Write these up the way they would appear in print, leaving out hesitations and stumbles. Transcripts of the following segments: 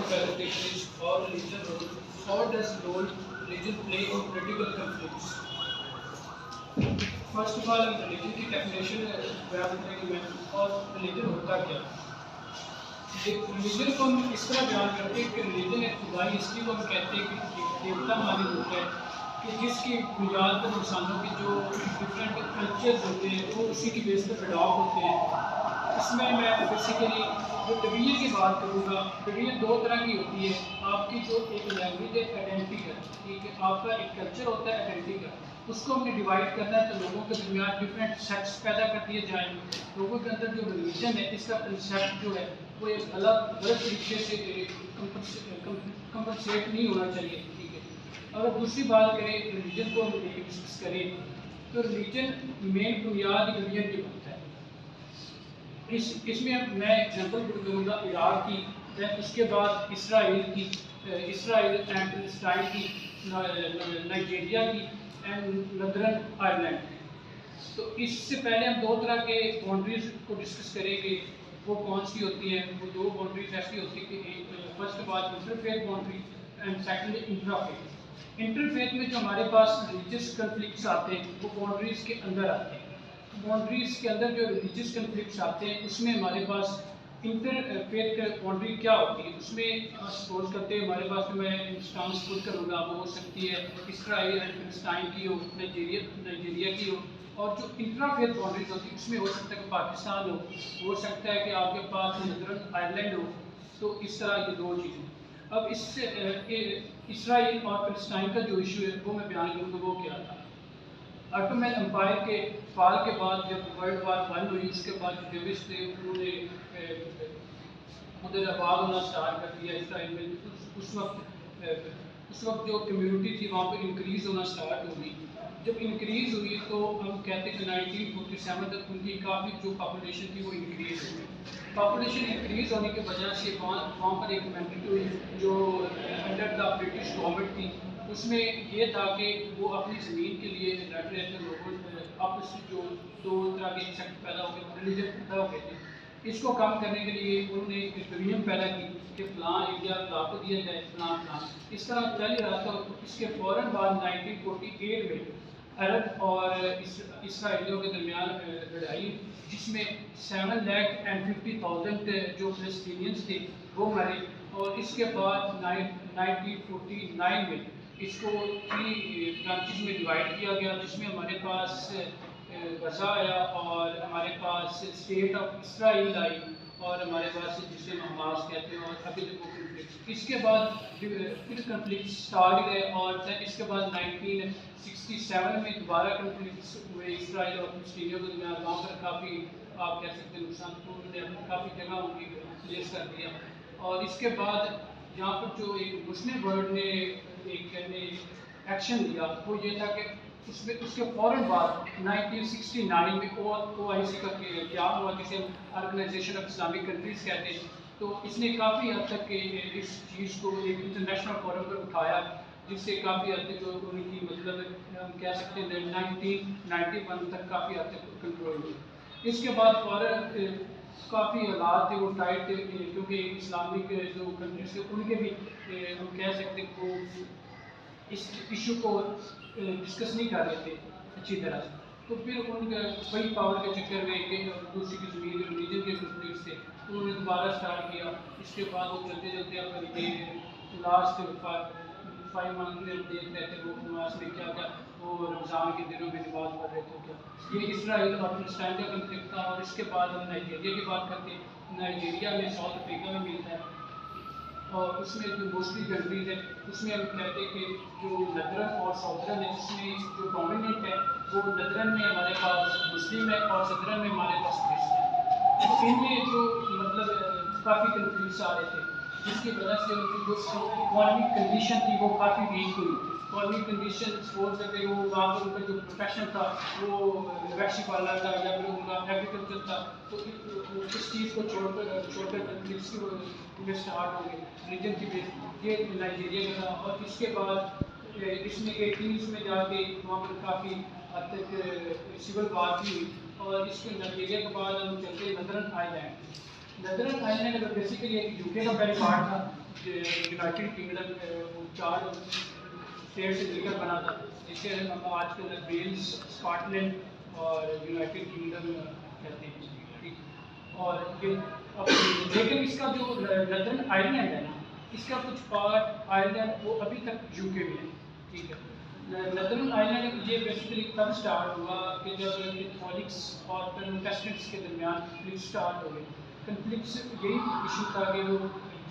characteristics or religion role? How does role religion play in political conflicts? First of all religion की definition बयान करेंगे मैं और religion होता क्या है। रिलीजन को हम इस तरह बयान करते हैं कि रिलीजन एक खुदाई हिस्ट्री को हम कहते हैं कि देवता मानी होता है कि जिसकी बुनियाद पर इंसानों के जो डिफरेंट कल्चर्स होते हैं वो उसी की बेस पर अडॉप्ट होते हैं। इसमें मैं बेसिकली जो तबीयत की बात करूँगा, तबीयत दो तरह की होती है। आपकी जो एक लैंग्वेज है आइडेंटिटी का, ठीक है, आपका एक कल्चर होता है आइडेंटिटी का, उसको हमने डिवाइड करना है तो लोगों के दरमियान डिफरेंट सेक्ट्स पैदा कर दिए जाएंगे। लोगों के अंदर जो रिलीजन है इसका कंसेप्ट जो है वो एक गलत तरीके से कंपनसेट नहीं होना चाहिए, ठीक है। अगर दूसरी बात करें रिलीजन को हम डिस्कस करें तो रिलीजन मेन बुनियाद रिलीजन की बनता है। इसमें मैं एग्जांपल दूंगा इराक की, दैन उसके बाद इसराइल की, इसराइल एंड पैलेस्टाइन की, नाइजीरिया की एंड नदरन आयरलैंड। तो इससे पहले हम दो तरह के बाउंड्रीज को डिस्कस करेंगे। वो कौन सी होती हैं? वो दो बाउंड्रीज ऐसी होती है कि फर्स्ट बात interfaith boundary and second intrafaith. Interfaith में जो हमारे पास रिलीजियस कन्फ्लिक्ट्स आते हैं वो बाउंड्रीज के अंदर आते हैं। बाउंड्रीज के अंदर जो रिलीजियस कन्फ्लिक्ट्स आते हैं उसमें हमारे पास इंटरफेथ का बाउंड्री क्या होती है। उसमें सपोज करते हैं हमारे पास, मैं इंस्टांस खुद करूँगा, वो हो सकती है इसराइल एंड पैलेस्टाइन की हो, नाइजीरिया की हो। और जो इंट्राफेथ बाउंड्रीज होती है उसमें हो सकता है कि पाकिस्तान हो सकता है कि आपके पास नदरन आयरलैंड हो। तो इस तरह ये दो चीज़ें। अब इससे इसराइल और पैलेस्टाइन का जो इशू है वो मैं बयान करूँगा वो क्या था। ऑटोमन एम्पायर के फाल के बाद जब वर्ल्ड वार वन हुई उसके बाद जो जेविश थे उन्होंने उधर आबाद होना स्टार्ट कर दिया इसराइल में। उस वक्त जो कम्युनिटी थी वहाँ पे इंक्रीज़ होना स्टार्ट हुई। जब इंक्रीज़ हुई तो हम कहते हैं कि 1947 तक उनकी काफ़ी जो पॉपुलेशन थी वो इंक्रीज़ हो गई। पॉपुलेशन इंक्रीज़ होने की वजह से वहाँ पर एक मैंडेटरी जो अंडर द ब्रिटिश गवर्नमेंट थी उसमें ये था कि वो अपनी ज़मीन के लिए लड़ रहे थे। लोगों आपस में जो दो तरह के सेक्ट पैदा हो गए, रिलीजन पैदा हो गए थे। इसको कम करने के लिए उन्होंने एक नियम पैदा की कि फलां एरिया फलां को दिया जाए, फलां। इस तरह चल ही रहा था। इसके फ़ौरन बाद 1948 में अरब और इसराइलियों के दरमियान लड़ाई जिसमें 7,50,000 जो फ़लस्तीनियंस थे वो मरे। और इसके बाद 1949 में इसको 3 ब्रांचेस में डिवाइड किया गया, जिसमें हमारे पास गजा आया और हमारे पास स्टेट ऑफ इसराइल आई और हमारे पास जिसे हम हमास कहते हैं और अभी तक वो कन्फ्लिक्ट। इसके बाद फिर कन्फ्लिक्ट स्टार्ट गए और इसके बाद 1967 में दोबारा कन्फ्लिक्ट हुए इसराइल और फिलिस्तीनियों के दरमियान। वहाँ पर काफ़ी आप कह सकते हैं नुकसान, तो उन्होंने काफ़ी जगह उनकी प्लेस कर दिया। और इसके बाद यहाँ पर जो एक मुस्लिम वर्ल्ड ने एक एक्शन लिया वो ये था कि उसके फ़ौरन बाद 1969 में OIC का क्याम हुआ, जिसे हम ऑर्गेनाइजेशन ऑफ इस्लामिक कंट्रीज़ कहते हैं। तो इसने काफ़ी हद तक इस चीज़ को एक इंटरनेशनल फोरम पर उठाया, जिससे काफ़ी हद तक जो उनकी मतलब हम कह सकते हैं 1991 तक काफ़ी हद तक कंट्रोल हुई। इसके बाद फ़ौरन काफ़ी हालात थे वो टाइट थे, क्योंकि इस्लामिक जो कंट्रीज थे उनके भी हम कह सकते हैं वो इस इशू को डिस्कस नहीं कर रहे थे अच्छी तरह से। तो फिर उनके वही पावर के चक्कर में कि दूसरी की ज़मीन रिलीजन के कन्फ्लिक्ट्स थे तो उन्होंने दोबारा स्टार्ट किया। इसके बाद वो चलते चलते अब ये लास्ट 5 मंथ में देख रहे थे वो नमाज में क्या क्या वो रमज़ान के दिनों में नमाज पढ़ रहे थे। क्या ये इसराइल और फिलिस्तीन का कन्फ्लिक्ट था। और इसके बाद हम नाइजीरिया की बात करते हैं। नाइजीरिया में साउथ अफ्रीका में मिलता है और उसमें जो मोस्टली कंट्रीज है उसमें हम कहते हैं कि जो नदरन और साउदर्न है उसमें जो डोमिनेंट है वो नदरन में हमारे पास मुस्लिम है और सदरन में हमारे पास क्रिश्चियन है। तो इनमें जो मतलब काफ़ी कन्फ्लिक्ट्स आ रहे थे जिसकी वजह से उनकी जो इकोनॉमिक कंडीशन थी वो काफ़ी वीक हुई। इकोनॉमिक कंडीशन सपोज करके वो वहाँ पर उनका जो प्रोफेशन था वो वैक्सी पार्लर था या फिर उनका एग्रीकल्चर था। तो इस चीज़ को छोड़कर कन्फ्लिक्ट्स में स्टार्ट हो गए रीजन की बेस। ये नाइजीरिया का था। और इसके बाद इसमें 80s में जाके वहाँ पर काफ़ी हद तक सिविल वार भी हुई। और इसके नाइजीरिया के बाद हम चलते नदरन आइलैंड। नेदरलैंड आइलैंड बेसिकली एक यूके का पहले पार्ट था, यूनाइटेड किंगडम 4 स्टेट से मिलकर बना था, जिसे हम आजकल वेल्स, स्कॉटलैंड और यूनाइटेड किंगडम कहते हैं, ठीक। और ये लेकिन इसका जो नदर्न आयरलैंड है ना, इसका कुछ पार्ट आयरलैंड वो अभी तक यूके में है, ठीक है। नदर्न आयरलैंड ये बेसिकली तब स्टार्ट हुआ कि जब कैथोलिक्स और प्रोटेस्टेंट्स के दरमियान कन्फ्लिक्ट स्टार्ट हो गए। कन्फ्लिक्ट्स यही इशू था कि वो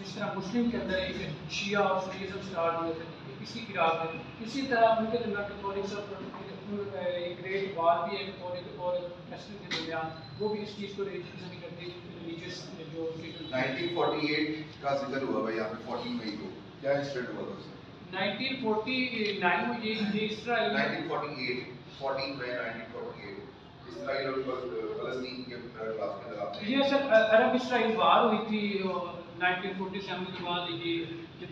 जिस तरह मुस्लिम के अंदर एक शिया और सुन्नीज़म स्टार्ट हुए थे इसी इराक में, इसी तरह उनके दरमियान कैथोलिक्स और एक ग्रेट वार भी है कैथोलिक और मुस्लिम के दरमियान, वो भी इस चीज़ को रेजिस्ट्रेशन करती रिलीजियस जो 1948 का जिक्र हुआ भाई यहाँ पे 14 मई को, क्या इंसिडेंट हुआ था उसमें? 1949 में ये इसराइल 1948 14 मई 1948 इसराइल और फलस्तीन के खिलाफ में लड़ा। ये सर अरब इसराइल वार हुई थी 1947 के बाद, ये जब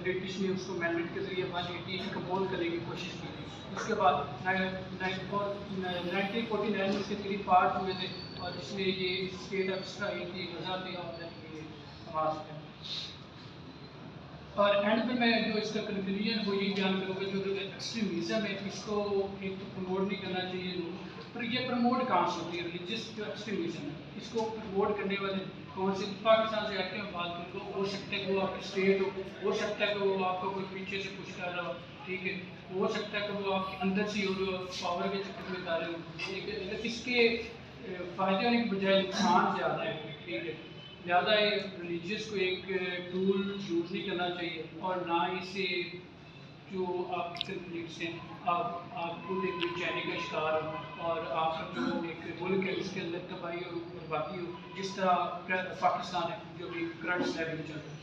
ब्रिटिश ने उसको अमेंडमेंट के जरिए 180 कंपोज करने की कोशिश की थी। उसके बाद 1949 में उसके 3 पार्ट हुए थे और जिसमें ये स्टेट ऑफ इसराइल थी, गजा थी और ये हमास थे। और एंड पे मैं जो इसका कंक्लूजन वो यही बयान करूँगा, जो एक्सट्रीमिज़म है इसको एक तो प्रमोट नहीं करना चाहिए, पर ये प्रमोट कहाँ से होती है? रिलीजियस जो एक्सट्रीमिज़म है इसको प्रमोट करने वाले कौन से? पाकिस्तान से आके हम बात करें तो हो सकता है कि वो आपकी स्टेट हो सकता है कि वो आपको कोई पीछे से पुश कर रहा हो, ठीक है, हो सकता है कि वो आपके अंदर से हो पावर के चक्कर में डाले हो, ठीक है, इसके फ़ायदे होने की बजाय नुकसान ज़्यादा है, ठीक है। ज़्यादा रिलीजियस को एक टूल यूज़ नहीं करना चाहिए और ना इसे जो आपके कन्फ्लिक्ट्स हैं आप खुद एक बेचैनी का शिकार हो और आपका जो एक मुल्क है उसके अंदर तबाही और बर्बादी हो, जिस तरह पाकिस्तान है जो भी करंट स्लैब में चल रहा है।